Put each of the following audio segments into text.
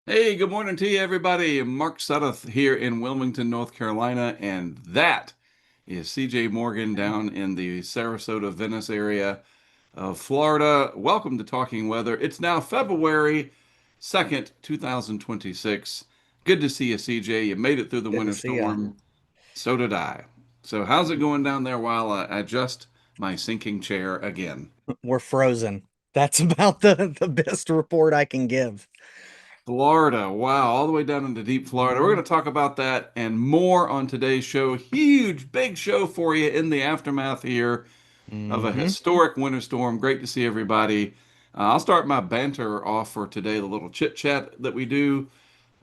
Hey, good morning to you, everybody. Mark Sudduth here in Wilmington, North Carolina, and that is CJ Morgan down in the Sarasota, Venice area of Florida. Welcome to Talking Weather. It's now February 2nd, 2026. Good to see you, CJ. You made it through the Good to winter see you. storm. So did I. So, how's it going down there while I adjust my sinking chair again? We're frozen. That's about the best report I can give. Florida. Wow, all the way down into deep Florida. We're Mhm. going to talk about that and more on today's show. Huge, big show for you in the aftermath here of a Mhm. historic winter storm. Great to see everybody. I'll start my banter off for today, the little chit chat that we do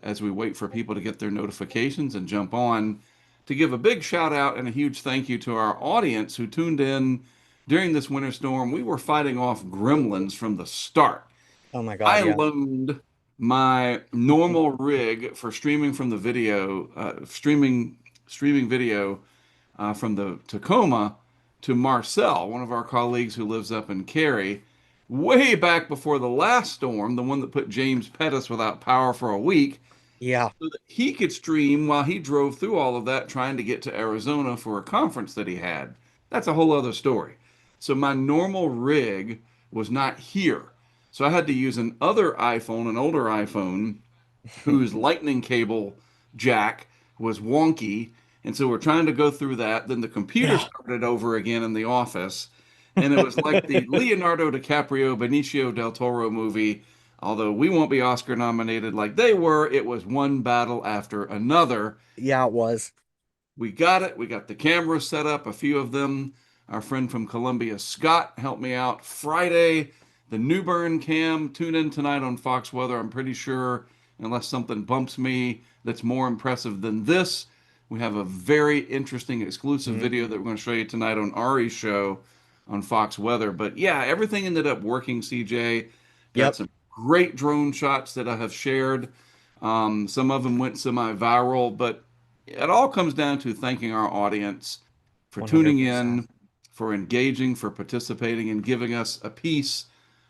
as we wait for people to get their notifications and jump on to give a big shout out and a huge thank you to our audience who tuned in during this winter storm. We were fighting off gremlins from the start. Oh my God, I yeah. loaned my normal rig for streaming from the video, streaming video from the Tacoma to Marcel, one of our colleagues who lives up in Cary, way back before the last storm, the one that put James Pettis without power for a week, Yeah. so that he could stream while he drove through all of that trying to get to Arizona for a conference that he had. That's a whole other story. So my normal rig was not here. So I had to use an other iPhone, an older iPhone, whose lightning cable jack was wonky. And so we're trying to go through that. Then the computer Yeah. started over again in the office. And it was like the Leonardo DiCaprio, Benicio del Toro movie. Although we won't be Oscar nominated like they were, it was one battle after another. Yeah, it was. We got it. We got the cameras set up, a few of them. Our friend from Columbia, Scott, helped me out Friday. The Newbern cam, tune in tonight on Fox Weather. I'm pretty sure, unless something bumps me that's more impressive than this, we have a very interesting exclusive Mhm. video that we're going to show you tonight on Ari's show on Fox Weather. But yeah, everything ended up working, CJ. Got Yep. some great drone shots that I have shared. Some of them went semi-viral, but it all comes down to thanking our audience for tuning 100%. in, for engaging, for participating, and giving us a piece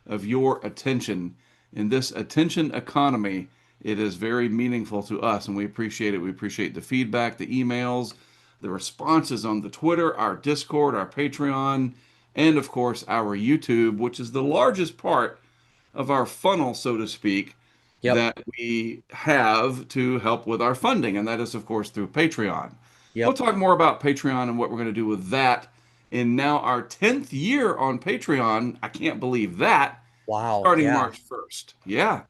of your attention. In this attention economy, it is very meaningful to us, and we appreciate it. We appreciate the feedback, the emails, the responses on the Twitter, our Discord, our Patreon, and of course, our YouTube, which is the largest part of our funnel, so to speak, Yep. that we have to help with our funding, and that is, of course, through Patreon. We'll Yep. talk more about Patreon and what we're going to do with that in now our 10th year on Patreon. I can't believe that. Wow. Starting Yeah. March 1st. Yeah.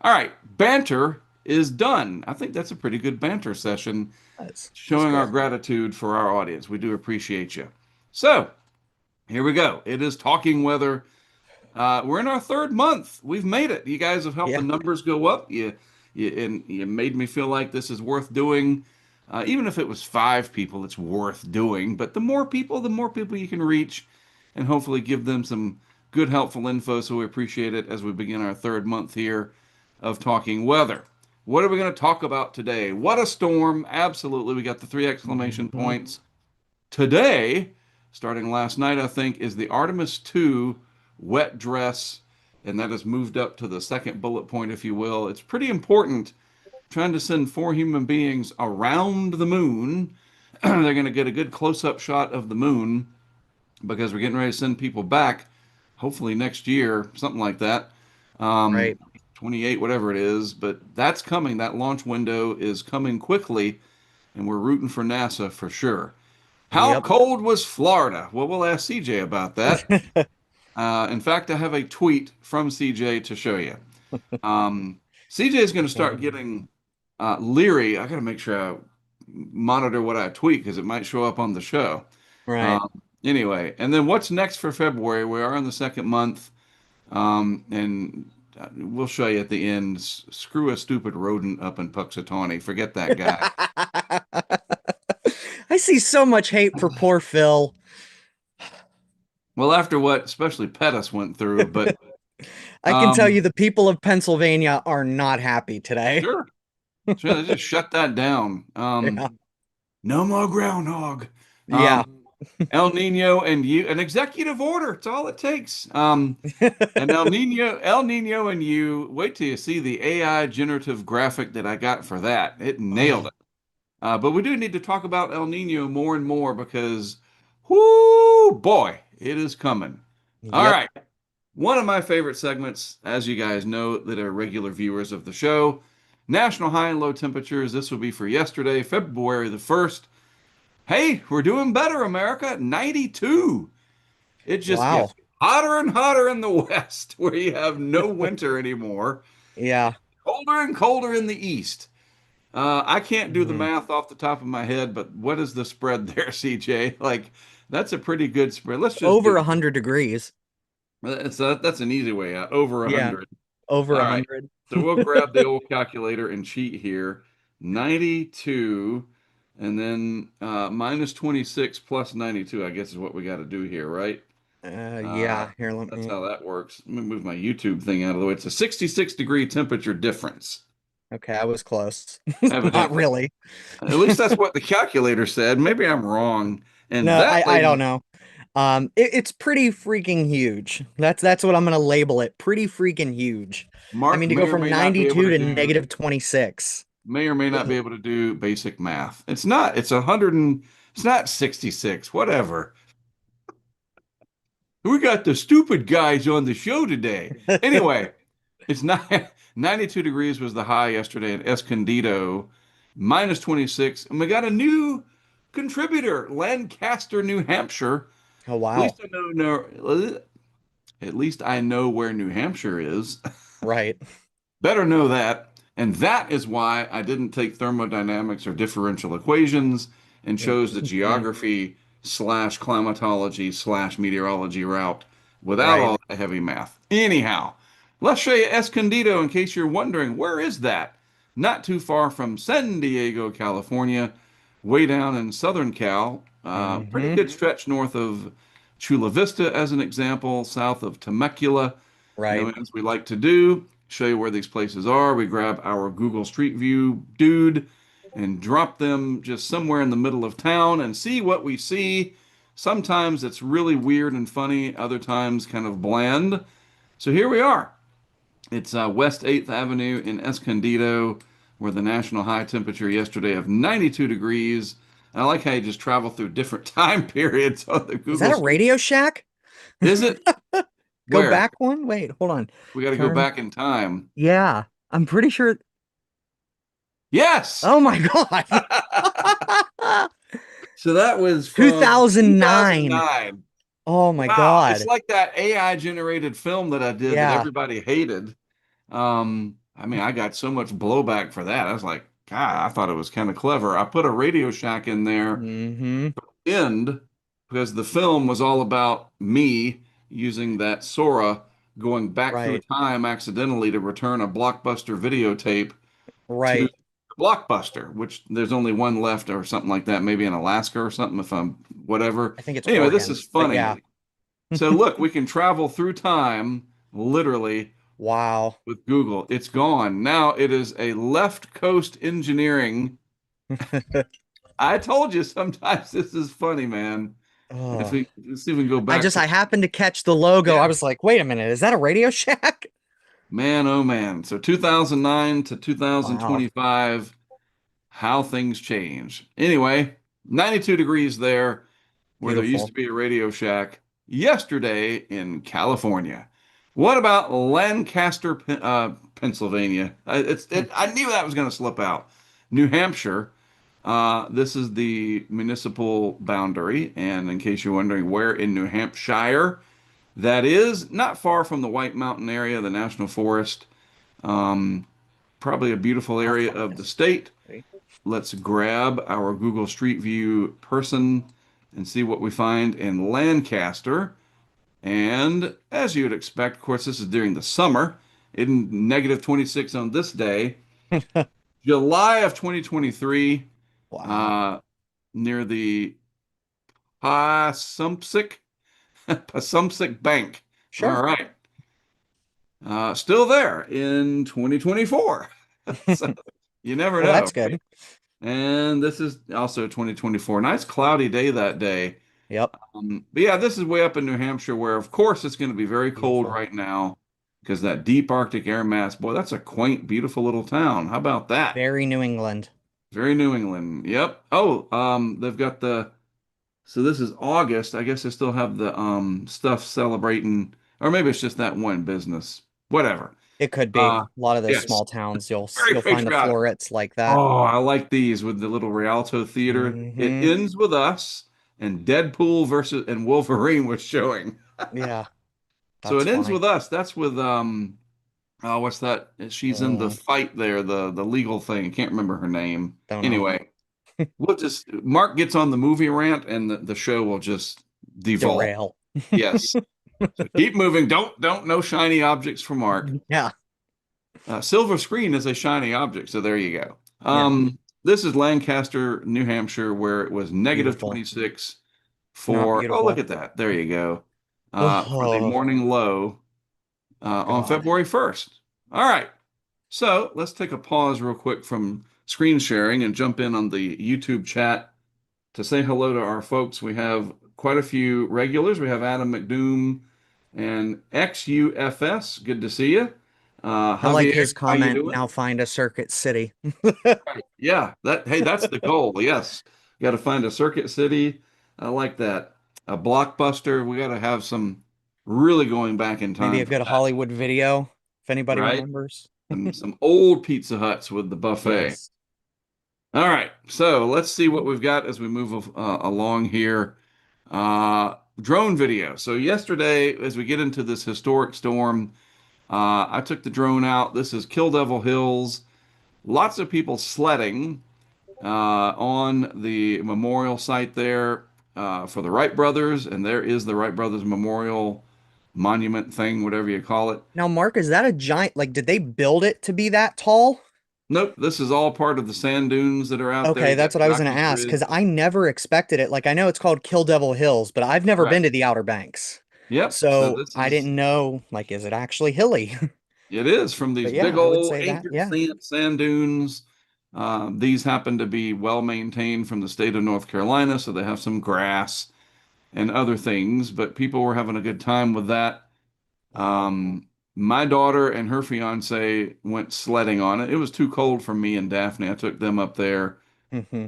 All right. Banter is done. I think that's a pretty good banter session That's showing our good. gratitude for our audience. We do appreciate you. So, here we go. It is talking weather. We're in our third month. We've made it. You guys have helped the Yeah. numbers go up. You made me feel like this is worth doing. Even if it was five people, it's worth doing. But the more people you can reach, and hopefully give them some good, helpful info. So we appreciate it as we begin our third month here of talking weather. What are we going to talk about today? What a storm! Absolutely, we got the three exclamation Mhm. points. Today, starting last night, I think, is the Artemis II wet dress, and that has moved up to the second bullet point, if you will. It's pretty important. Trying to send four human beings around the moon. They're going to get a good close up shot of the moon because we're getting ready to send people back, hopefully next year, something like that. Um, Right. 28, whatever it is. But that's coming. That launch window is coming quickly, and we're rooting for NASA for sure. How Yep. cold was Florida? Well, we'll ask CJ about that. In fact, I have a tweet from CJ to show you. CJ is going to start getting leery. I got to make sure I monitor what I tweet because it might show up on the show. Right. Anyway, and then what's next for February? We are in the second month, and we'll show you at the end. Screw a stupid rodent up in Puxatawney. Forget that guy. I see so much hate for poor Phil. Well, after what especially Pettis went through, but I can tell um, you the people of Pennsylvania are not happy today. sure. Sure, they just shut that down. Yeah. No more groundhog. Um, Yeah. El Nino and you, an executive order. It's all it takes. And El Nino and you, wait till you see the AI generative graphic that I got for that. It nailed Oh, it. But we do need to talk about El Nino more and more because, whoo, boy, it is coming. All yep. right. One of my favorite segments, as you guys know that are regular viewers of the show, national high and low temperatures. This will be for yesterday, February the 1st. Hey, we're doing better, America. 92. It just Wow. gets hotter and hotter in the West, where you have no winter anymore. Yeah. Colder and colder in the East. I can't do the Mhm. math off the top of my head, but what is the spread there, CJ? Like, that's a pretty good spread. Let's just Over do a hundred degrees. that's an easy way out. Over Yeah. 100. Over All a right. hundred. So we'll grab the old calculator and cheat here. 92 and then minus 26 plus 92, I guess is what we got to do here, right? Uh, Yeah. Here, let that's me. how that works. Let me move my YouTube thing out of the way. It's a 66-degree temperature difference, Okay, I was close. Not evidently. really. At least that's what the calculator said. Maybe I'm wrong. And No, that, I ladies, don't know. It's pretty freaking huge. That's what I'm gonna label it. Pretty freaking huge. I Mark mean, to may go or from may not be able 92 to to do, negative 26. may or may not be able to do basic math. It's not, it's 100 and, it's not 66, whatever. We got the stupid guys on the show today. Anyway, it's not 92 degrees was the high yesterday in Escondido, minus 26. And we got a new contributor, Lancaster, New Hampshire. Oh At least wow. I know, at least I know where New Hampshire is. Right. Better know that. And that is why I didn't take thermodynamics or differential equations and chose the Mhm. geography slash climatology slash meteorology route without Right. all the heavy math. Anyhow, let's show you Escondido in case you're wondering where is that? Not too far from San Diego, California, way down in Southern Cal. Pretty Hmm. good stretch north of Chula Vista, as an example, south of Temecula. Right. And as we like to do, show you where these places are. We grab our Google Street View dude and drop them just somewhere in the middle of town and see what we see. Sometimes it's really weird and funny, other times kind of bland. So here we are. It's West 8th Avenue in Escondido, where the national high temperature yesterday of 92 degrees. And I like how you just travel through different time periods on the Is that Google a Street. Radio Shack? Is it? Go Where? back one? Wait, hold on. We got to go Turn. back in time. Yeah, I'm pretty sure. Yes. Oh my God. So that was from 2009. 2009. Oh my Wow. It's God. like that AI generated film that I did that Yeah. everybody hated. I mean, I got so much blowback for that. I was like, God, I thought it was kind of clever. I put a Radio Shack in there Hmm. end because the film was all about me using that Sora going back through Right. time accidentally to return a Blockbuster videotape to Right. Blockbuster, which there's only one left or something like that, maybe in Alaska or something, if I'm whatever. I think it's Anyway, this Oregon, is but yeah. funny. So look, we can travel through time literally Wow. with Google. It's gone. Now it is a left coast engineering. I told you sometimes this is funny, man. If Oh. we let's see if we can go I back just to I happened to catch the logo. I yeah, was like, wait a minute, is that a Radio Shack? man, oh man. So 2009 to Wow. 2025, how things change. Anyway, 92 degrees there, where there used Beautiful. to be a Radio Shack yesterday in California. What about Lancaster, Pennsylvania? I knew that was going to slip out. New Hampshire. This is the municipal boundary, and in case you're wondering where in New Hampshire, that is not far from the White Mountain area, the National Forest. Um, Probably a beautiful How area far of the is state. it? Let's grab our Google Street View person and see what we find in Lancaster. And as you'd expect, of course, this is during the summer, in negative 26 on this day, July of 2023, Wow. uh, near the Passumpsic, Passumpsic Bank. All Sure. right. Still there in 2024. So you never Well, know, that's right? good. And this is also 2024. Nice cloudy day that day. Yep. But yeah, this is way up in New Hampshire, where of course it's going to be very cold Beautiful. right now because that deep Arctic air mass. Boy, that's a quaint, beautiful little town. How about that? Very New England. Very New England. Yep. Oh, they've got the. So this is August. I guess they still have the stuff celebrating, or maybe it's just that one business. Whatever. It could be. A Uh, lot of those yes, small towns, very you'll find the patriotic. florets like that. Oh, I like these with the little Rialto Theater. It Hmm. ends with us and Deadpool versus and Wolverine was showing. Yeah, So that's it ends funny. with us. That's with oh, what's that? She's in the Mm, fight there, the legal thing. I can't remember her name. don't know. Anyway, we'll just Mark gets on the movie rant and the show will just devolve. Derail. Yes. So keep moving. Don't no shiny objects for Mark. Yeah, Silver screen is a shiny object, so there you go. yeah. This is Lancaster, New Hampshire, where it was negative Beautiful. 26 Not for, oh, look beautiful. at that. There you go. For the Oh, morning low on God. February 1st. All right. So let's take a pause real quick from screen sharing and jump in on the YouTube chat to say hello to our folks. We have quite a few regulars. We have Adam McDoom and XUFS. Good to see you. I like Javier, his how you comment. doing? Now find a circuit city. Yeah, that hey, that's the goal. Yes. Got to find a circuit city. I like that. A blockbuster. We got to have some really going back in Maybe time a for good that, Hollywood video, if anybody right? remembers. Some old Pizza Huts with the buffet. Yes. All right, so let's see what we've got as we move along here. Drone video. So yesterday, as we get into this historic storm, I took the drone out. This is Kill Devil Hills. Lots of people sledding on the memorial site there for the Wright brothers, and there is the Wright brothers memorial monument thing, whatever you call it. Now, Mark, is that a giant, like, did they build it to be that tall? Nope, this is all part of the sand dunes that are out there. Okay, You got that's what I was gonna Jockey ask, Bridge. because I never expected it. Like, I know it's called Kill Devil Hills, but I've never been Right. to the Outer Banks. Yep. So So this I is didn't know, like, is it actually hilly? it is from But these yeah, big I would old say that. ancient Yeah. sand dunes. These happen to be well maintained from the state of North Carolina, so they have some grass and other things, but people were having a good time with that. Wow. My daughter and her fiance went sledding on it. It was too cold for me and Daphne. I took them up there. Hmm.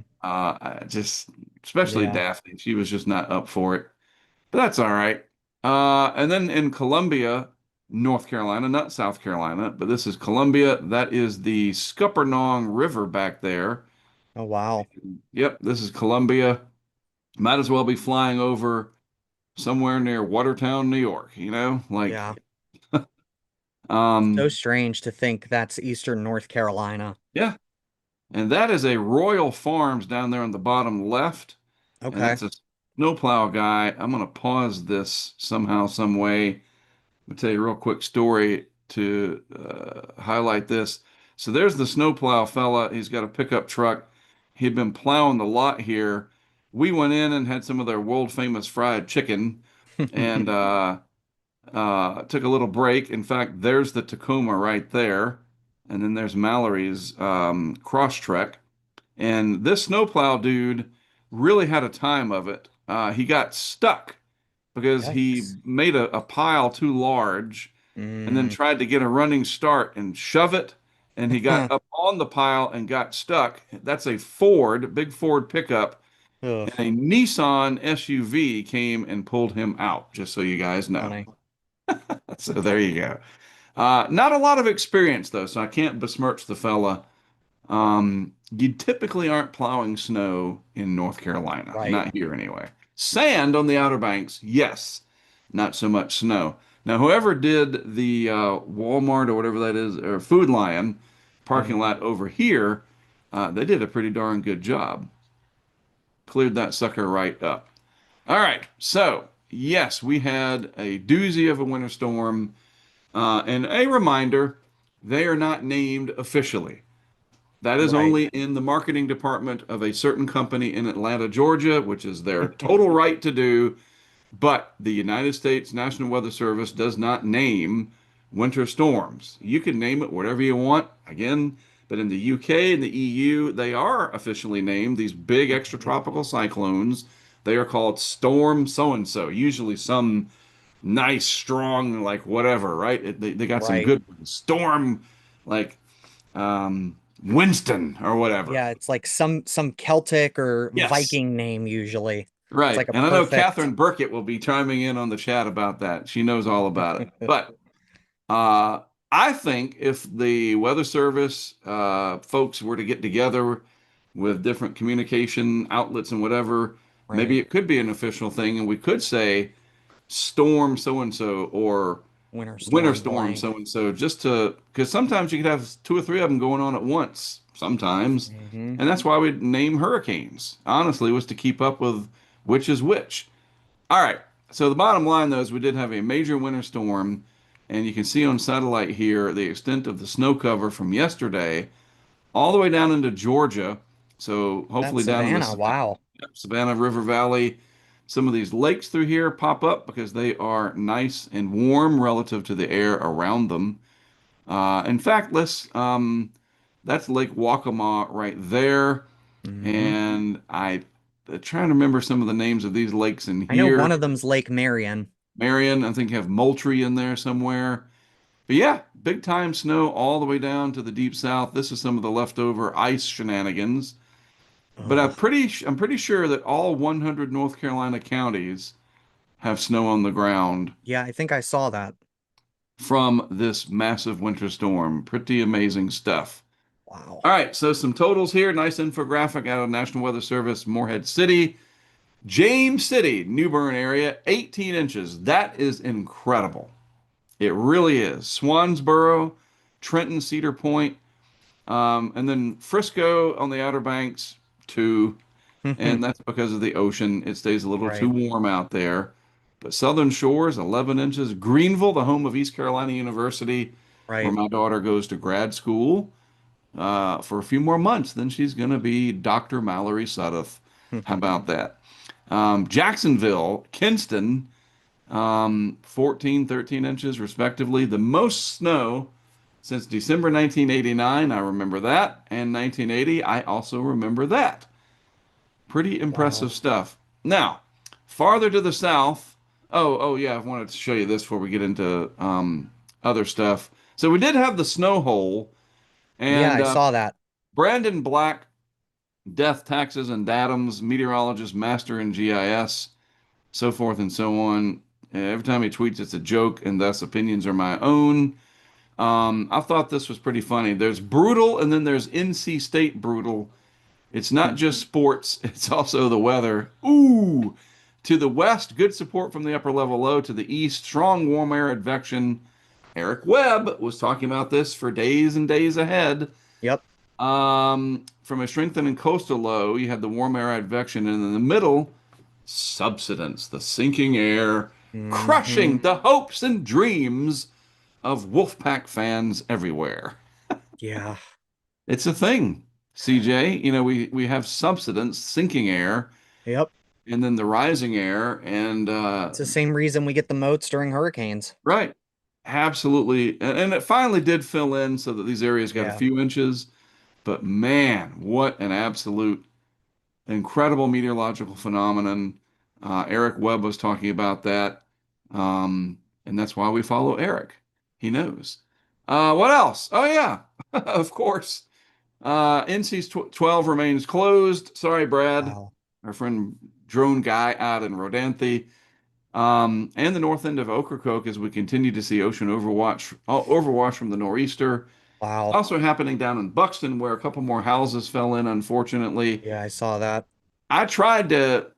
Especially Yeah. Daphne, she was just not up for it. But that's all right. And then in Columbia, North Carolina, not South Carolina, but this is Columbia. That is the Scuppernong River back there. Oh, wow. Yep, this is Columbia. Might as well be flying over somewhere near Watertown, New York, Yeah. So um, strange to think that's Eastern North Carolina. yeah. And that is a Royal Farms down there on the bottom left. And Okay. that's a snowplow guy. I'm going to pause this somehow, some way. I'll tell you a real quick story to highlight this. So there's the snowplow fella. He's got a pickup truck. He'd been plowing the lot here. We went in and had some of their world famous fried chicken and took a little break. In fact, there's the Tacoma right there. And then there's Mallory's cross trek. And this snowplow dude really had a time of it. He got stuck because he Yikes. made a pile too large and then Mm. tried to get a running start and shove it. And he got up on the pile and got stuck. That's a Ford, big Ford pickup. Ugh, And a Nissan SUV came and pulled him out, just so you guys know. funny. So there you go. Not a lot of experience, though, so I can't besmirch the fella. You typically aren't plowing snow in North Carolina, Right. not here anyway. Sand on the Outer Banks, yes, not so much snow. Now, whoever did the Walmart or whatever that is, or Food Lion parking Hmm. lot over here, they did a pretty darn good job. Cleared that sucker right up. All right, so yes, we had a doozy of a winter storm, and a reminder, they are not named officially. That is Right. only in the marketing department of a certain company in Atlanta, Georgia, which is their total right to do. But the United States National Weather Service does not name winter storms. You can name it whatever you want, again, but in the UK and the EU, they are officially named these big extratropical cyclones They are called storm so and so. Usually some nice, strong, like whatever, right? They got some Right. good ones. Storm, like Winston or whatever. Yeah, it's like some Celtic or Yes. Viking name usually. It's Right. like a And I know perfect. Catherine Burkett will be chiming in on the chat about that. She knows all about it. But uh, I think if the Weather Service folks were to get together with different communication outlets and whatever, Right. maybe it could be an official thing, and we could say storm so and so or Winter winter storm storm so blank. and so, just to because sometimes you could have two or three of them going on at once. Sometimes, Hmm. and that's why we name hurricanes. Honestly, was to keep up with which is which. All right. So the bottom line, though, is we did have a major winter storm, and you can see on satellite here the extent of the snow cover from yesterday all the way down into Georgia. So That's hopefully down in the Savannah. Wow. Savannah River Valley. Some of these lakes through here pop up because they are nice and warm relative to the air around them. In fact, that's Lake Waccamaw right there. Hmm. And trying to remember some of the names of these lakes in I know here. one of them's Lake Marion. Marion, I think you have Moultrie in there somewhere. But yeah, big time snow all the way down to the deep south. This is some of the leftover ice shenanigans. But Oh, I'm pretty sure that all 100 North Carolina counties have snow on the ground yeah, I think I saw that. from this massive winter storm. Pretty amazing stuff. Wow. All right, so some totals here. Nice infographic out of National Weather Service, Morehead City. James City, New Bern area, 18 inches. That is incredible. It really is. Swansboro, Trenton, Cedar Point, and then Frisco on the Outer Banks, 2. And that's because of the ocean. It stays a little too Right. warm out there. But Southern Shores, 11 inches. Greenville, the home of East Carolina University, where Right. my daughter goes to grad school for a few more months. Then she's going to be Dr. Mallory Sudduth. How about that? Jacksonville, Kinston, 14, 13 inches respectively. The most snow since December 1989. I remember that. And 1980, I also remember that. Pretty impressive Wow. stuff. Now, farther to the south. Oh, yeah. I wanted to show you this before we get into other stuff. So we did have the snow hole, Yeah, and I saw that. Brandon Black, Death, Taxes, and Datums, meteorologist, master in GIS, so forth and so on. Every time he tweets, it's a joke, and thus opinions are my own. I thought this was pretty funny. There's brutal, and then there's NC State brutal. It's not just sports, it's also the weather. Ooh! To the west, good support from the upper level low. To the east, strong warm air advection. Eric Webb was talking about this for days and days ahead. Yep. From a strengthening coastal low, you had the warm air advection, and in the middle, subsidence, the sinking air, Hmm. crushing the hopes and dreams of Wolfpack fans everywhere. Yeah. It's a thing, CJ. We have subsidence, sinking air, Yep. and then the rising air, and It's the same reason we get the moats during hurricanes. right, absolutely, and it finally did fill in so that these areas got a Yeah. few inches. But man, what an absolute incredible meteorological phenomenon. Eric Webb was talking about that, and that's why we follow Eric. He knows. What else? Oh yeah, of course. NC's 12 remains closed. Sorry, Brad, Wow. our friend drone guy out in Rodanthe. And the north end of Ocracoke as we continue to see ocean overwash from the nor'easter. Wow. Also happening down in Buxton, where a couple more houses fell in, unfortunately. Yeah, I saw that. I tried to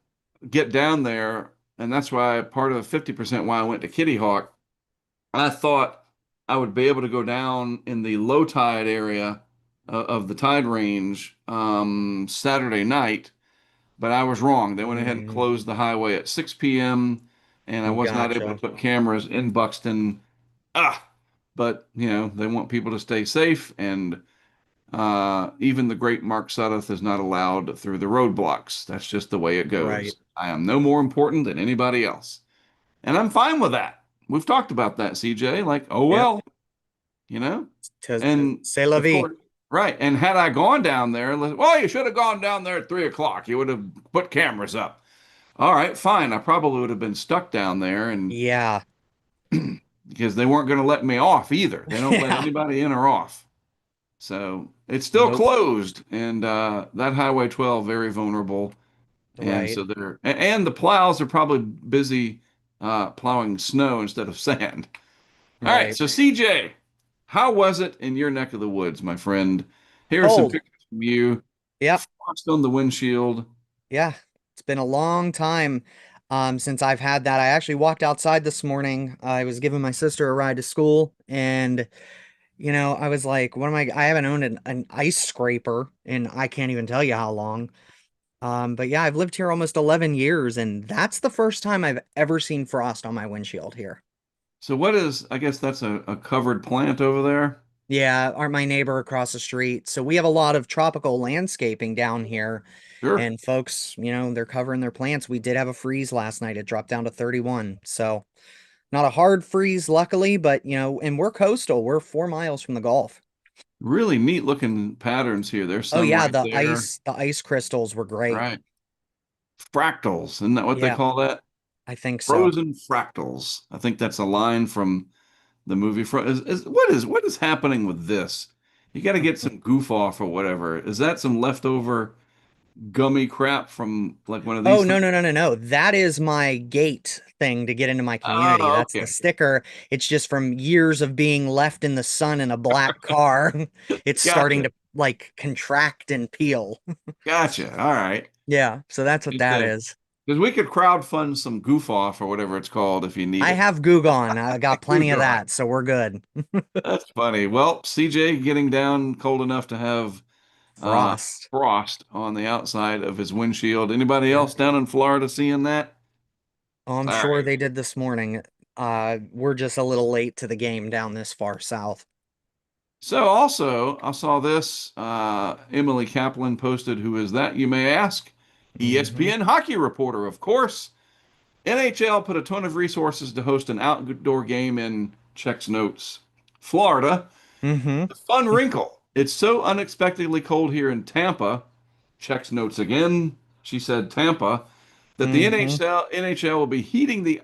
get down there, and that's why part of 50% why I went to Kitty Hawk. I thought I would be able to go down in the low tide area of the tide range Saturday night, but I was wrong. They went ahead and Mm, closed the highway at 6 p.m., and I was not able to gotcha. put cameras in Buxton. Ah, but they want people to stay safe, and even the great Mark Sudduth is not allowed through the roadblocks. That's just the way it Right. goes. I am no more important than anybody else. And I'm fine with that. We've talked about that, CJ. Like, oh Yep. well, you know? To And C'est la of vie. course, right. And had I gone down there, well, you should have gone down there at 3 o'clock. You would have put cameras up. All right, fine. I probably would have been stuck down there, and Yeah. because they weren't going to let me off either. They don't let Yeah. anybody in or off. So it's still Nope. closed, and that Highway 12 very vulnerable. And Right. so and the plows are probably busy plowing snow instead of sand. All right, Right. so CJ, how was it in your neck of the woods, my friend? Here are some Cold. pictures from you. Yep. Frost on the windshield. Yeah. It's been a long time since I've had that. I actually walked outside this morning. I was giving my sister a ride to school, and I was like, what am I haven't owned an ice scraper and I can't even tell you how long. But yeah, I've lived here almost 11 years, and that's the first time I've ever seen frost on my windshield here. So what is, I guess that's a covered plant over there. Yeah, are my neighbor across the street. So we have a lot of tropical landscaping down here, Sure. and folks, they're covering their plants. We did have a freeze last night. It dropped down to 31. So not a hard freeze, luckily, but and we're coastal. We're 4 miles from the Gulf. Really neat looking patterns here. There's Oh some yeah, right the there. ice crystals were great. Right. Fractals. Isn't that what they Yeah, call that? I think so. Frozen fractals. I think that's a line from the movie. What is happening with this? You got to get some goof off or whatever. Is that some leftover gummy crap from like one of Oh, these no, things? no, no, no, no. That is my gate thing to get into my community. Oh, That's the okay. sticker. It's just from years of being left in the sun in a black car. It's starting Gotcha. to like contract and peel. Gotcha. All right. Yeah, so that's what that Because is. we could crowdfund some goof off or whatever it's called if you need I it. have Gugon. I got plenty Goof of on. that, so we're good. That's funny. Well, CJ getting down cold enough to have uh, Frost. frost on the outside of his windshield. Anybody Yeah. else down in Florida seeing that? Oh, I'm sure Sorry. they did this morning. We're just a little late to the game down this far south. So also, I saw this. Emily Kaplan posted, "Who is that, you may ask?" Mm-hmm. ESPN hockey reporter, of course. NHL put a ton of resources to host an outdoor game in checks notes, Florida. Mm-hmm. The fun wrinkle: it's so unexpectedly cold here in Tampa. Checks notes again. She said Tampa that the Mm-hmm. NHL will be heating the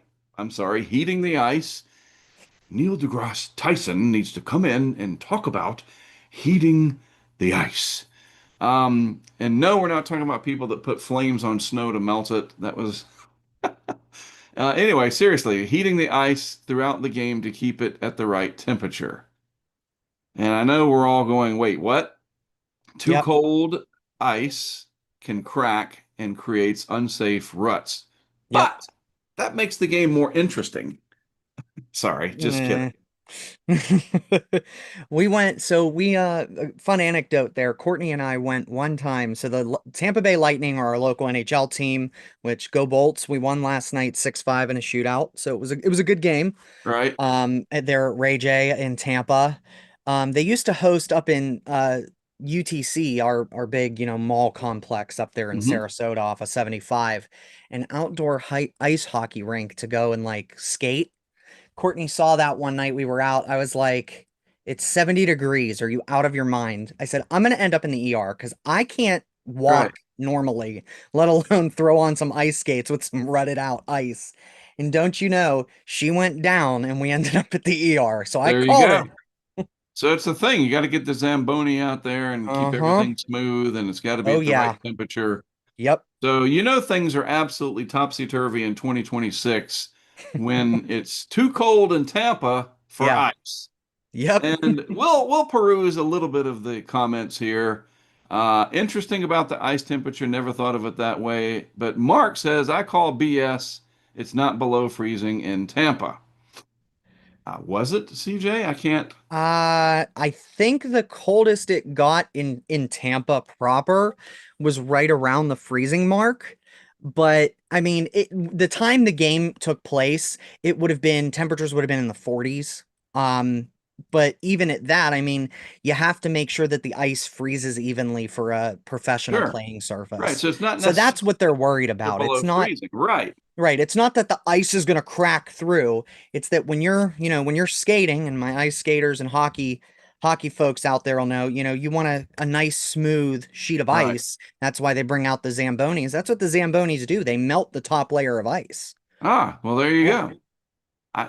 ice. Neil deGrasse Tyson needs to come in and talk about heating the ice. And no, we're not talking about people that put flames on snow to melt it. That was anyway. Seriously, heating the ice throughout the game to keep it at the right temperature. And I know we're all going, wait, what? Too Yep. cold ice can crack and creates unsafe ruts. Yep. But that makes the game more interesting. Sorry, just kidding. Eh. Fun anecdote there. Courtney and I went one time. So the Tampa Bay Lightning are our local NHL team, which go Bolts. We won last night 6-5 in a shootout. So it was a good game. Right? They're at Ray J in Tampa. They used to host up in UTC, our big, mall complex up there in Hmm. Sarasota off of 75, an outdoor ice hockey rink to go and like skate. Courtney saw that one night we were out. I was like, it's 70 degrees. Are you out of your mind? I said, I'm going to end up in the ER because I can't Right. walk normally, let alone throw on some ice skates with some rutted out ice. And don't you know, she went down and we ended up at the ER. So I There you called go. it. So it's the thing. You got to get the Zamboni out there and keep Uh-huh. everything smooth, and it's got to be Oh, at the right yeah. temperature. Yep. So things are absolutely topsy-turvy in 2026 when it's too cold in Tampa for Yeah. ice. Yep. And we'll peruse a little bit of the comments here. Interesting about the ice temperature. Never thought of it that way. But Mark says I call BS. It's not below freezing in Tampa. Was it, CJ? I can't. I think the coldest it got in Tampa proper was right around the freezing mark. But I mean, the time the game took place, it would have been temperatures would have been in the 40s. But even at that, I mean, you have to make sure that the ice freezes evenly for a professional Sure. playing Right. surface. So it's not So that's necessarily what they're worried about. It's below not freezing. Right. Right. It's not that the ice is going to crack through. It's that when you're skating, and my ice skaters and hockey hockey folks out there will know, you want a nice smooth sheet of Right. ice. That's why they bring out the Zambonis. That's what the Zambonis do. They melt the top layer of ice. Ah, well, there you Yeah. go.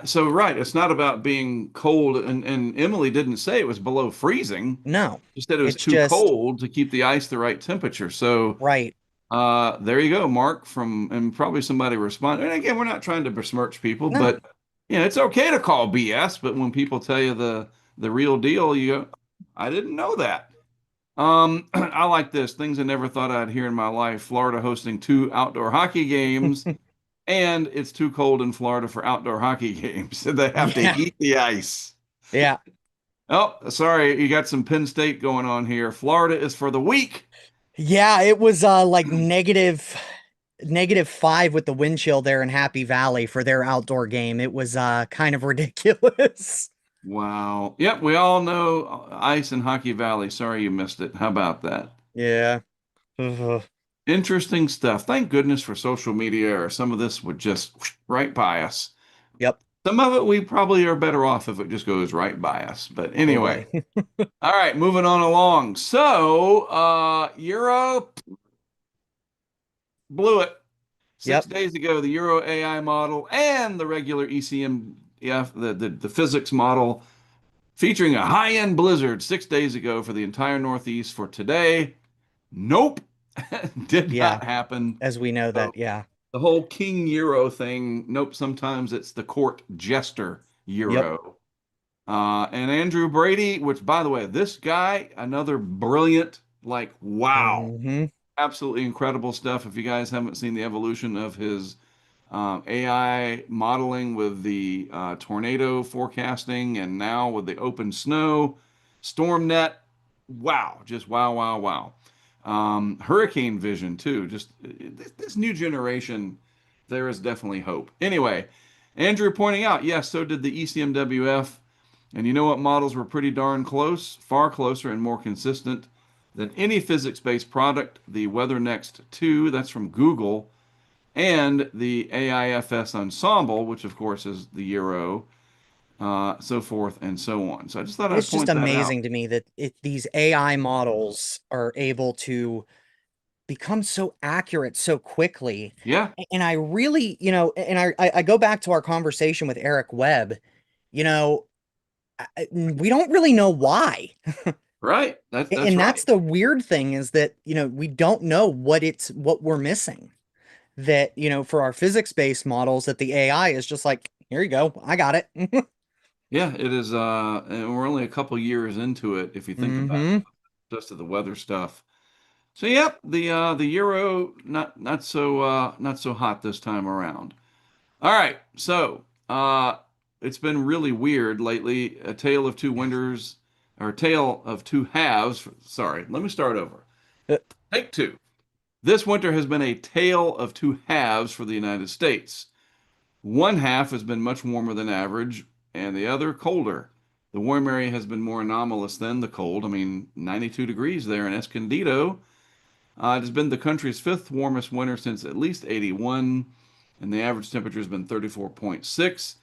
So right, it's not about being cold, and Emily didn't say it was below freezing. No. She said it was It's too just cold to keep the ice the right temperature. So right. there you go, Mark, from and probably somebody responded. And again, we're not trying to besmirch people, No. but it's okay to call BS, but when people tell you the real deal, you go, I didn't know that. I like this. Things I never thought I'd hear in my life. Florida hosting two outdoor hockey games, and it's too cold in Florida for outdoor hockey games. So they have to Yeah. heat the ice. Yeah. Oh, sorry, you got some Penn State going on here. Florida is for the weak. Yeah, it was like -5 with the wind chill there in Happy Valley for their outdoor game. It was kind of ridiculous. Wow. Yep, we all know ice in Hockey Valley. Sorry you missed it. How about that? Yeah. Ugh. Interesting stuff. Thank goodness for social media, or some of this would just right by us. Yep. Some of it we probably are better off if it just goes right by us. But Oh anyway, boy. all right, moving on along. So, Euro blew it. Six Yep. days ago, the Euro AI model and the regular ECMF, the physics model, featuring a high-end blizzard 6 days ago for the entire Northeast. For today, nope, did Yeah. not happen. As we know So that. Yeah. the whole King Euro thing, nope, sometimes it's the court jester Yep. Euro. And Andrew Brady, which, by the way, this guy, another brilliant, like, wow, Hmm. absolutely incredible stuff. If you guys haven't seen the evolution of his AI modeling with the tornado forecasting, and now with the open snow, storm net, wow, just wow, wow, wow. Hurricane vision, too. Just this new generation, there is definitely hope. Anyway, Andrew pointing out, yes, so did the ECMWF. And you know what models were pretty darn close, far closer and more consistent than any physics-based product. The WeatherNext 2, that's from Google, and the AIFS Ensemble, which of course is the Euro, so forth and so on. So I just thought I'd It's just point that out. amazing to me that these AI models are able to become so accurate so quickly. Yeah, And I really, and I go back to our conversation with Eric Webb, you know, we don't really know why. right. That's And that's right. the weird thing is that, we don't know what we're missing. That, for our physics-based models, that the AI is just like, here you go, I got it. Yeah, it is. And we're only a couple years into it if you think about Hmm. just of the weather stuff. So yep, the Euro not so hot this time around. All right, so it's been really weird lately. A tale of two winters, or a tale of two halves. Sorry, let me start over. Take two. This winter has been a tale of two halves for the United States. One half has been much warmer than average, and the other colder. The warm area has been more anomalous than the cold. I mean, 92 degrees there in Escondido. It has been the country's fifth warmest winter since at least 81, and the average temperature has been 34.6.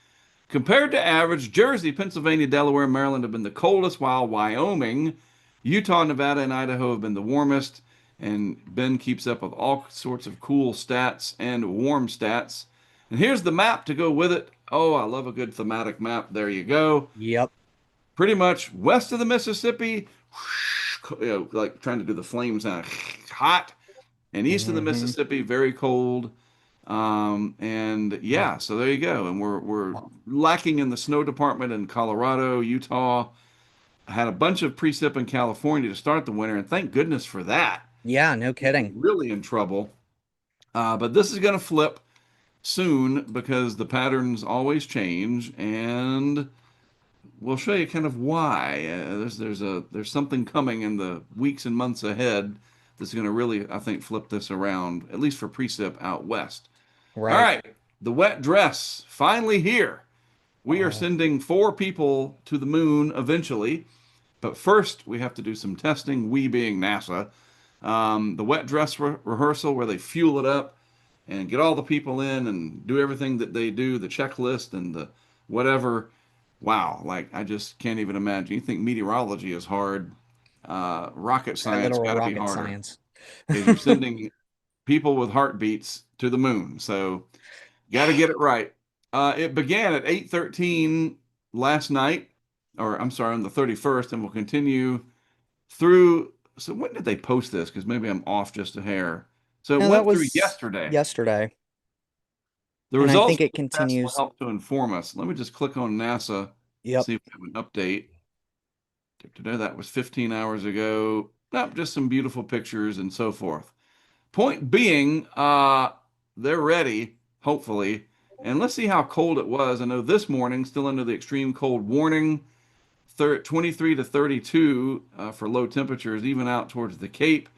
Compared to average, Jersey, Pennsylvania, Delaware, Maryland have been the coldest, while Wyoming, Utah, Nevada, and Idaho have been the warmest. And Ben keeps up with all sorts of cool stats and warm stats. And here's the map to go with it. Oh, I love a good thematic map. There you go. Yep. Pretty much west of the Mississippi, like trying to do the flames sound, hot, and east of the Hmm. Mississippi, very cold. And yeah, so there you go. And we're lacking in the snow department in Colorado, Utah. I had a bunch of precip in California to start the winter, and thank goodness for that. Yeah, no We were kidding. really in trouble. But this is going to flip soon because the patterns always change, and we'll show you kind of why. There's something coming in the weeks and months ahead that's going to really, I think, flip this around, at least for precip out west. All Right. right, the wet dress finally here. We are Oh, sending 4 people to the moon eventually, but first we have to do some testing. We being NASA, the wet dress rehearsal where they fuel it up and get all the people in and do everything that they do, the checklist and the whatever. wow, like I just can't even imagine. You think meteorology is hard? Rocket That science literal got to be rocket harder science. because you're sending people with heartbeats to the moon. So got to get it right. It began at 8:13 last night, or I'm sorry, on the 31st, and will continue through. So when did they post this? Because maybe I'm off just a hair. So it No, that went through was yesterday. yesterday. The And I results think of it the test will continues. help to inform us. Let me just click on NASA, Yep. see if we have an update. Today, that was 15 hours ago. Nope, just some beautiful pictures and so forth. Point being, they're ready, hopefully. And let's see how cold it was. I know this morning, still under the extreme cold warning, 23 to 32 for low temperatures, even out towards the Cape.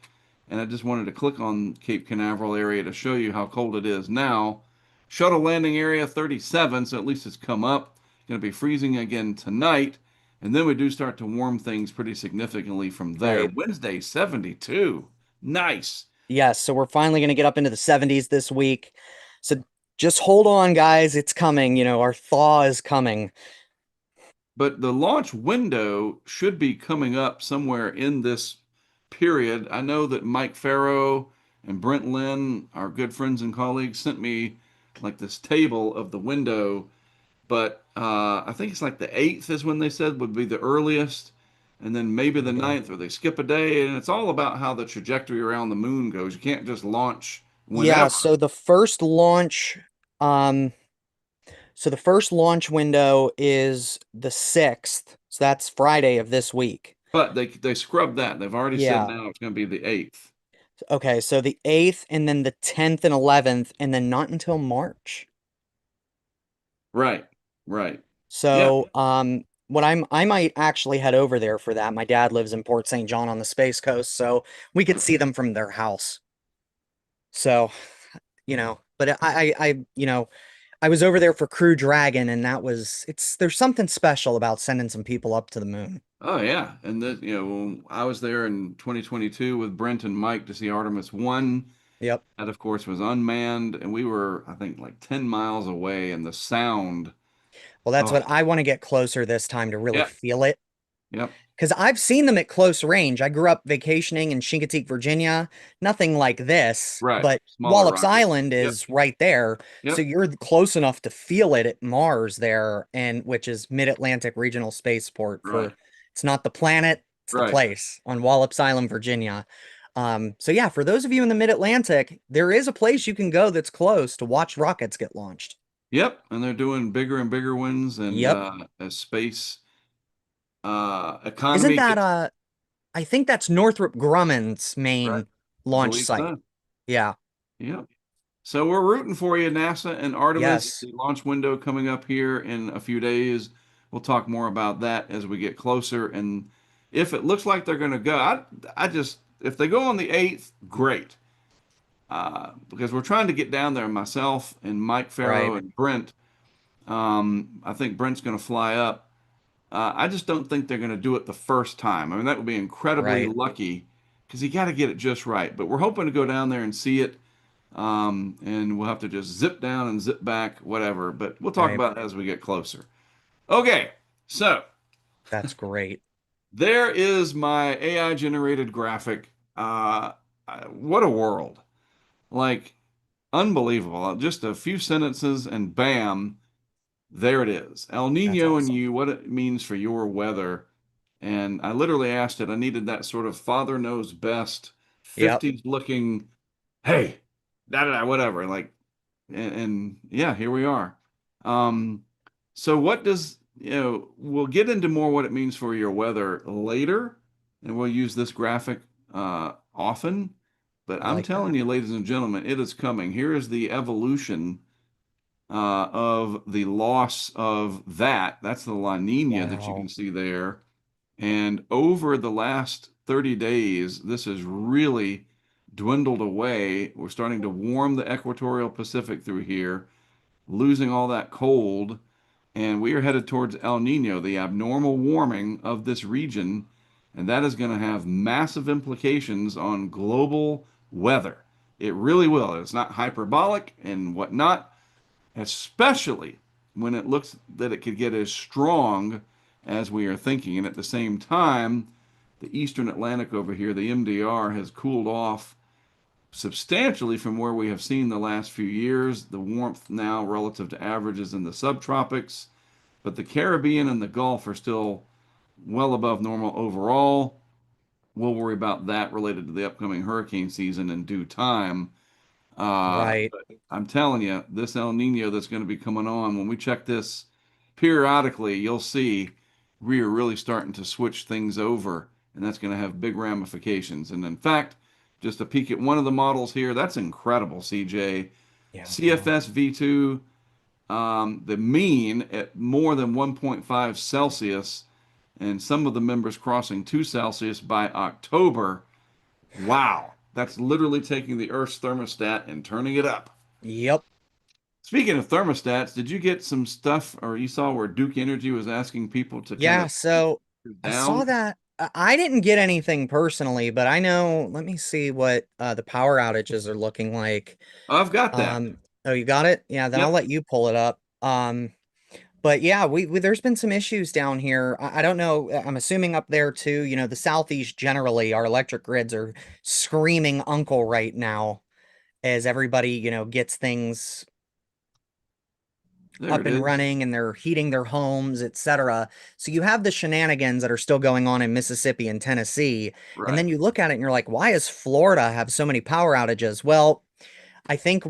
And I just wanted to click on Cape Canaveral area to show you how cold it is now. Shuttle landing area 37, so at least it's come up. Going to be freezing again tonight. And then we do start to warm things pretty significantly from there. Right. Wednesday, 72. Nice. Yes. So we're finally going to get up into the 70s this week. So just hold on, guys. It's coming. Our thaw is coming. But the launch window should be coming up somewhere in this period. I know that Mike Farrow and Brent Lynn, our good friends and colleagues, sent me like this table of the window, but I think it's like the 8th is when they said would be the earliest, and then maybe the Okay. ninth, or they skip a day, and it's all about how the trajectory around the moon goes. You can't just launch Yeah. whenever. Um, so the first launch window is the 6th. So that's Friday of this week. But they scrubbed that. They've already said Yeah. now it's going to be the 8th. Okay. So the 8th and then the 10th and 11th, and then not until March. Right, right. Yeah. So, I might actually head over there for that. My dad lives in Port St. John on the Space Coast, so we could see them from their house. So, but I was over there for Crew Dragon, and there's something special about sending some people up to the moon. Oh yeah, and when I was there in 2022 with Brent and Mike to see Artemis 1. Yep. That of course was unmanned, and we were I think like 10 miles away, and the sound. Well, that's Oh what I want to get closer this time to really yep, feel it. yep, Because I've seen them at close range. I grew up vacationing in Chincoteague, Virginia. Nothing like this, right. but Smaller Wallops rocket. Island Yep, is right there. So yep, you're close enough to feel it at Mars there, and which is Mid-Atlantic Regional Spaceport right, for it's not the planet, it's the right. place on Wallops Island, Virginia. So yeah, for those of you in the Mid-Atlantic, there is a place you can go that's close to watch rockets get launched. Yep, and they're doing bigger and bigger ones, and Yep. as space Isn't economy that gets I think that's Northrop Grumman's right. main I launch believe site. so. Yeah. Yep. So we're rooting for you, NASA and Artemis. Yes. The launch window coming up here in a few days. We'll talk more about that as we get closer. And if it looks like they're going to go, I just, if they go on the 8th, great. Because we're trying to get down there, myself and Mike Right. Farrow and Brent. I think Brent's going to fly up. I just don't think they're going to do it the first time. I mean, that would be incredibly Right. lucky because you got to get it just right. But we're hoping to go down there and see it, and we'll have to just zip down and zip back, whatever. But we'll talk Right. about it as we get closer. Okay, so That's great. there is my AI generated graphic. What a world! Like, unbelievable. Just a few sentences, and bam, there it is. El That's Nino and awesome. you, what it means for your weather. And I literally asked it, I needed that sort of father knows best, Yep. 50s looking, hey, da da da, whatever. Like, and yeah, here we are. Um, so what does, we'll get into more what it means for your weather later, and we'll use this graphic often. But I I'm like telling that. you, ladies and gentlemen, it is coming. Here is the evolution of the loss of that. That's the La Nina that you can Wow. see there. And over the last 30 days, this has really dwindled away. We're starting to warm the equatorial Pacific through here, losing all that cold. And we are headed towards El Nino, the abnormal warming of this region. And that is going to have massive implications on global weather. It really will. It's not hyperbolic and whatnot, especially when it looks that it could get as strong as we are thinking. And at the same time, the eastern Atlantic over here, the MDR, has cooled off substantially from where we have seen the last few years. The warmth now relative to averages in the subtropics, but the Caribbean and the Gulf are still well above normal overall. We'll worry about that related to the upcoming hurricane season in due time. Right. But I'm telling you, this El Nino that's going to be coming on, when we check this periodically, you'll see we are really starting to switch things over, and that's going to have big ramifications. And in fact, just a peek at one of the models here, that's incredible, CJ. Yeah. Wow. CFS V2, the mean at more than 1.5 Celsius, and some of the members crossing 2 Celsius by October. Wow. That's literally taking the Earth's thermostat and turning it up. Yep. Speaking of thermostats, did you get some stuff or you saw where Duke Energy was asking people to kind Yeah, of so I saw down? that. I didn't get anything personally, but I know, let me see what the power outages are looking like. I've got that. Oh, you got it? Yeah, then I'll Yep. let you pull it up. But yeah, we there's been some issues down here. I don't know. I'm assuming up there too. You know, the Southeast generally, our electric grids are screaming uncle right now as everybody, gets things There up it and is. running and they're heating their homes, etc. So you have the shenanigans that are still going on in Mississippi and Tennessee. And Right. then you look at it and you're like, why does Florida have so many power outages? Well, I think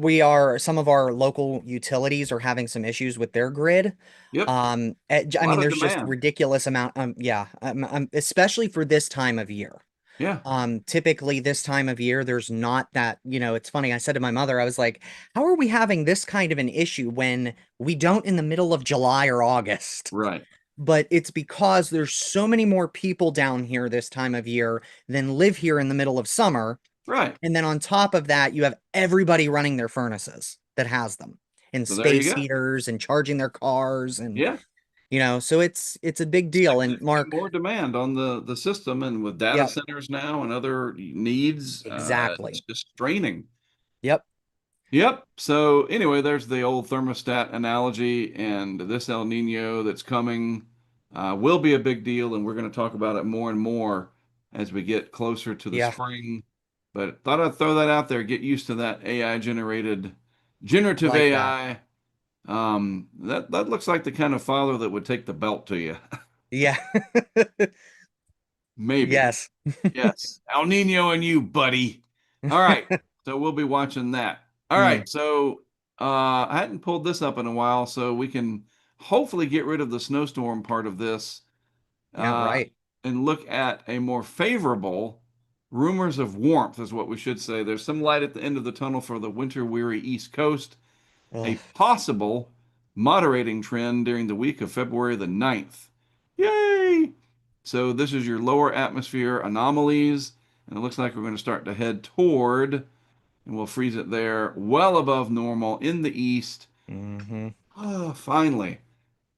some of our local utilities are having some issues with their grid. Yep. A I lot mean, of there's just demand. ridiculous amount. Yeah, especially for this time of year. Yeah. Typically this time of year, there's not that, it's funny. I said to my mother, I was like, how are we having this kind of an issue when we don't in the middle of July or August? Right. But it's because there's so many more people down here this time of year than live here in the middle of summer. Right. And then on top of that, you have everybody running their furnaces that has them and So there you space go. heaters and charging their cars and Yeah. so it's a big deal. And Significantly Mark, more demand on the system, and with data yep, centers now and other needs, it's exactly. just straining. Yep. Yep. So anyway, there's the old thermostat analogy, and this El Nino that's coming will be a big deal, and we're going to talk about it more and more as we get closer to the Yeah. spring. But thought I'd throw that out there. Get used to that AI generated, generative Like that. AI. That looks like the kind of father that would take the belt to you. Yeah. Maybe. Yes. Yes. El Nino and you, buddy. All right. So we'll be watching that. All Mm, right. So I hadn't pulled this up in a while, so we can hopefully get rid of the snowstorm part of this yeah, uh, right. and look at a more favorable rumors of warmth, is what we should say. There's some light at the end of the tunnel for the winter weary East Coast, a Ugh. possible moderating trend during the week of February the 9th. Yay! So this is your lower atmosphere anomalies, and it looks like we're going to start to head toward, and we'll freeze it there well above normal in the east. Hmm. Oh, finally,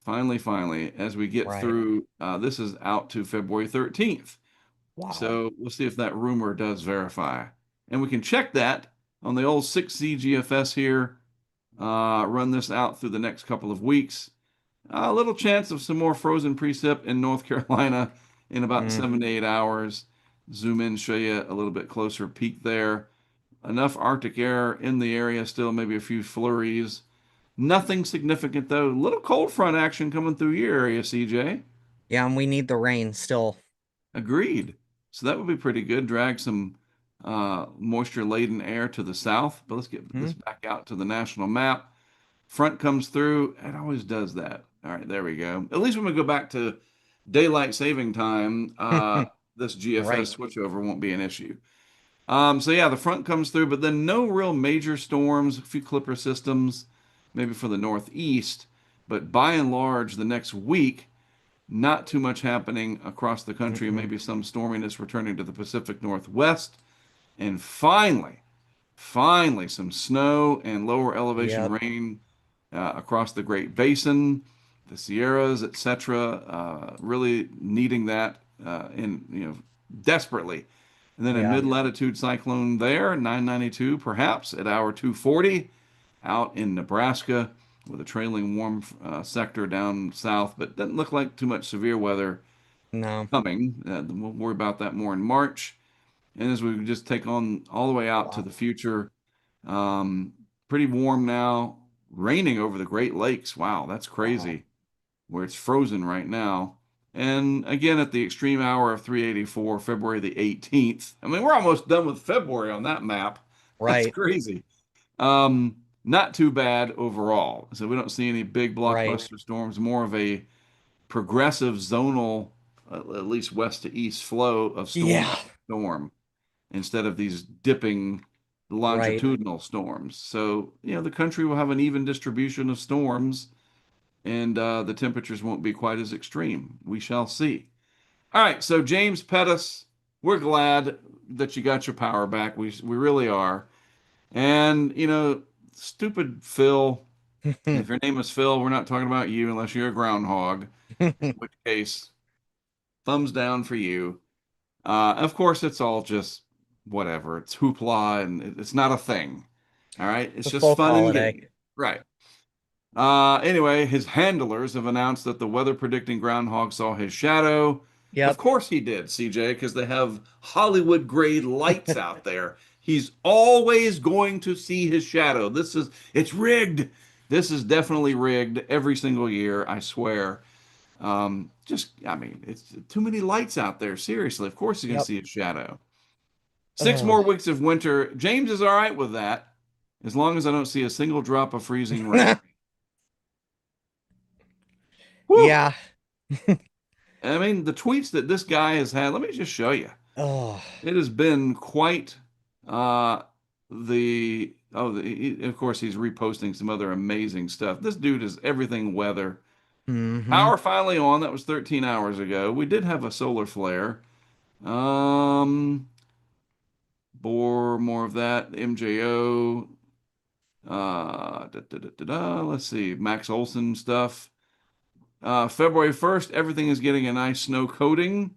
finally, as we get Right. through, this is out to February 13th. Wow. So we'll see if that rumor does verify. And we can check that on the old 6Z GFS here. Run this out through the next couple of weeks. A little chance of some more frozen precip in North Carolina in about Mm. 7 to 8 hours. Zoom in, show you a little bit closer peek there. Enough Arctic air in the area still, maybe a few flurries. Nothing significant though. Little cold front action coming through your area, CJ. Yeah, and we need the rain still. Agreed. So that would be pretty good. Drag some moisture laden air to the south. But let's get Hmm? this back out to the national map. Front comes through. It always does that. All right, there we go. At least when we go back to daylight saving time, this Right. GFS switchover won't be an issue. So yeah, the front comes through, but then no real major storms, a few clipper systems, maybe for the northeast. But by and large, the next week, not too much happening across the country, Mm-mm. maybe some storminess returning to the Pacific Northwest. And finally, some snow and lower elevation Yep. rain across the Great Basin, the Sierras, etc. Really needing that in desperately. And then a Yeah. mid-latitude cyclone there, 992 perhaps at hour 240 out in Nebraska. with a trailing warm sector down south, but doesn't look like too much severe weather No. coming. We'll worry about that more in March. And as we just take on all the way out to Wow. the future, um, pretty warm now, raining over the Great Lakes. Wow, that's Wow. crazy, where it's frozen right now. And again, at the extreme hour of 384, February the 18th. I mean, we're almost done with February on that map. That's Right. crazy. Not too bad overall. So we don't see any big Right. blockbuster storms, more of a progressive zonal, at least west to east flow of storm Yeah. after storm instead of these dipping Right. longitudinal storms. So, the country will have an even distribution of storms and the temperatures won't be quite as extreme. We shall see. All right, so James Pettis, we're glad that you got your power back. We really are. And, stupid Phil, if your name is Phil, we're not talking about you unless you're a groundhog, in which case, thumbs down for you. Of course, it's all just whatever. It's hoopla and it's not a thing. All right. It's The just folk fun and holiday. game. Right. Anyway, his handlers have announced that the weather predicting groundhog saw his shadow. Of Yep. course he did, CJ, because they have Hollywood grade lights out there. He's always going to see his shadow. It's rigged. This is definitely rigged every single year, I swear. I mean, it's too many lights out there. Seriously, of course he's going to Yep. see his shadow. Six Ugh. more weeks of winter. James is all right with that, as long as I don't see a single drop of freezing rain. Whew. Yeah. I mean, the tweets that this guy has had, let me just show you. Oh. It has been quite uh of course he's reposting some other amazing stuff. This dude is everything weather. Hmm. Power finally on. That was 13 hours ago. We did have a solar flare. Um, Bore more of that. MJO. Let's see. Max Olson stuff. February 1st, everything is getting a nice snow coating.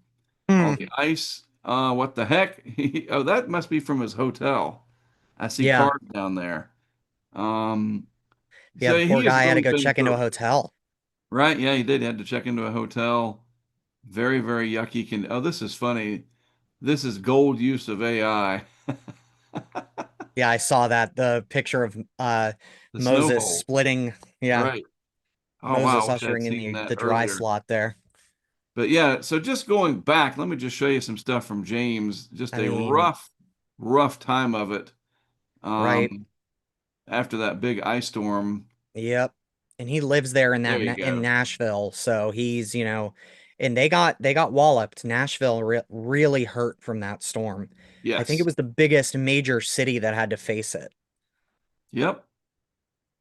All Hmm. the ice. What the heck? Oh, that must be from his hotel. I see Yeah. cars down there. Um, Yeah. so The poor he has guy had to really go been check into through a it. hotel. Right? Yeah, he did. He had to check into a hotel. Very, very yucky. Oh, this is funny. This is gold use of AI. Yeah, I saw that. The picture of The snow Moses hole. splitting. Yeah. Right. Oh, wow. Moses I wish I had ushering in seen the that dry earlier. slot there. But yeah, so just going back, let me just show you some stuff from James. Just I a mean, rough, rough time of it. right. Um, After that big ice storm. Yep. And he lives there in There that you in go. Nashville, so he's, and they got walloped. Nashville really hurt from that storm. I think it Yes. was the biggest major city that had to face it. Yep.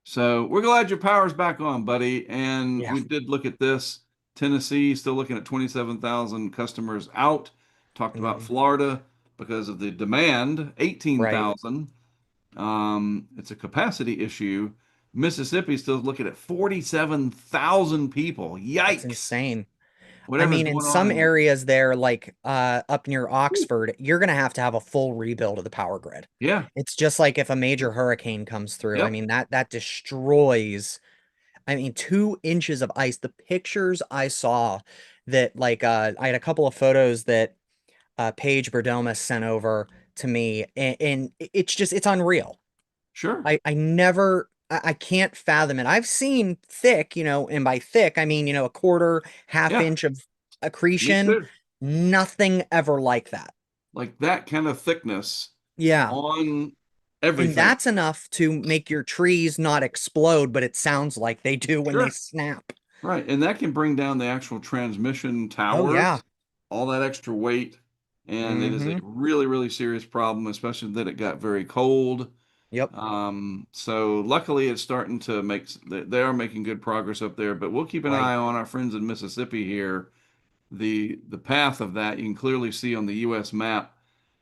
So we're glad your power's back on, buddy. And Yeah. we did look at this. Tennessee still looking at 27,000 customers out. Talked about Mhm. Florida because of the demand, Right. 18,000. It's a capacity issue. Mississippi still looking at 47,000 people. That's Yikes. insane. I Whatever's mean, in going on some in. areas there, like up near Oxford, you're gonna have to have a full rebuild of the power grid. Yeah. It's just like if a major hurricane comes through. I Yep. mean, that destroys. I mean, 2 inches of ice. The pictures I saw that like I had a couple of photos that Paige Berdomus sent over to me, and it's unreal. Sure. I never I can't fathom it. I've seen thick, and by thick I mean, a quarter, half Yeah. inch of Me accretion. too. Nothing ever like that. Like that kind of thickness Yeah. on And everything. that's enough to make your trees not explode, but it sounds like they do when they Sure. snap. Right. And that can bring down the actual transmission Oh yeah. towers, all that extra weight. And it is a Mm-hmm. really, really serious problem, especially that it got very cold. Yep. So luckily it's starting to they are making good progress up there, but we'll keep an Right. eye on our friends in Mississippi here. The path of that you can clearly see on the US map,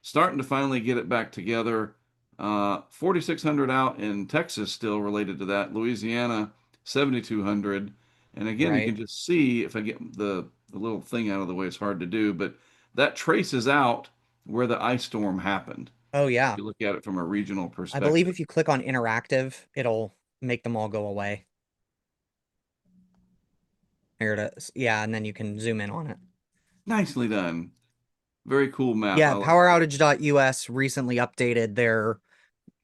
starting to finally get it back together. 4,600 out in Texas still related to that. Louisiana 7,200. And again, you Right. can just see if I get the little thing out of the way, it's hard to do, but that traces out where the ice storm happened. Oh If yeah. you look at it from a regional I believe perspective. if you click on interactive, it'll make them all go away. Here it is. Yeah, and then you can zoom in on it. Nicely done. Very cool map. I Yeah, like that. poweroutage.us recently updated their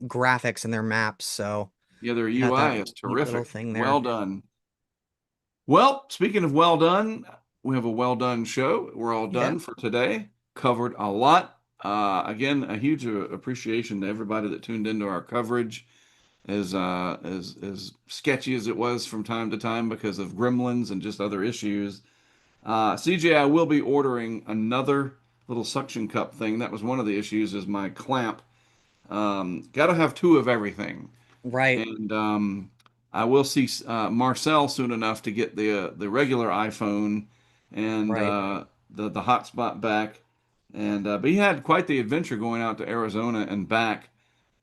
graphics and their maps, so Yeah, their got that UI is neat little terrific. thing Well there. done. Well, speaking of well done, we have a well done show. We're all Yeah, done for today. Covered a lot. Again, a huge appreciation to everybody that tuned into our coverage. As sketchy as it was from time to time because of gremlins and just other issues. CJ, I will be ordering another little suction cup thing. That was one of the issues. Is my clamp. Got to have two of everything. right, And I will see Marcel soon enough to get the regular iPhone and right. the hotspot back. And but he had quite the adventure going out to Arizona and back,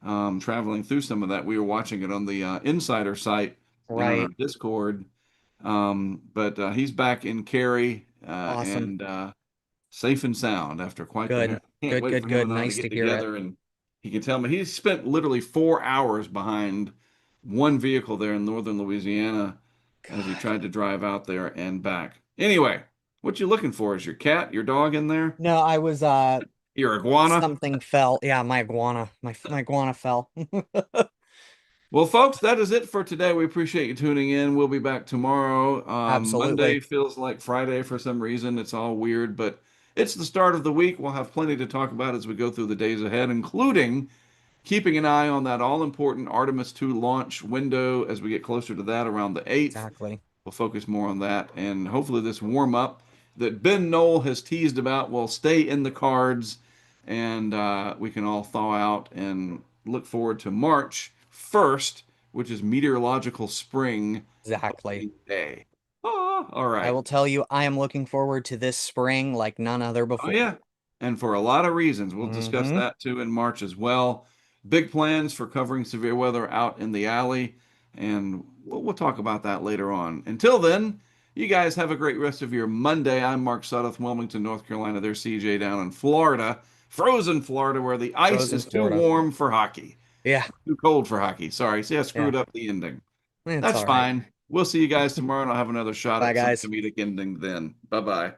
traveling through some of that. We were watching it on the Insider site and on our Right. Discord. But he's back in Cary Awesome. and safe and sound after quite the. Good. Can't Good, wait good, for him good. and I to Nice to get hear it. together and he can tell me he spent literally 4 hours behind one vehicle there in northern Louisiana as he God. tried to drive out there and back. Anyway, what you looking for? Is your cat, your dog in there? No, I was Your iguana? something fell. Yeah, my iguana. My iguana fell. Well, folks, that is it for today. We appreciate you tuning in. We'll be back tomorrow. Monday Absolutely. feels like Friday for some reason. It's all weird, but it's the start of the week. We'll have plenty to talk about as we go through the days ahead, including keeping an eye on that all important Artemis II launch window as we get closer to that around the 8th. Exactly. We'll focus more on that. And hopefully, this warm up that Ben Knoll has teased about will stay in the cards and we can all thaw out and look forward to March 1st, which is Meteorological Spring Exactly. opening day. Ah, all I right. will tell you, I am looking forward to this spring like none other Oh, before. yeah. And for a lot of reasons. We'll discuss Mm-hmm. that too in March as well. Big plans for covering severe weather out in the alley. And we'll talk about that later on. Until then, you guys have a great rest of your Monday. I'm Mark Sudduth, Wilmington, North Carolina. There's CJ down in Florida, frozen Florida, where the ice Frozen is too Florida. warm for hockey. Yeah, Too cold for hockey. Sorry. See, I yeah. screwed up the ending. It's That's all right. fine. We'll see you guys tomorrow, and I'll have another shot Bye, at some guys. comedic ending then. Bye bye.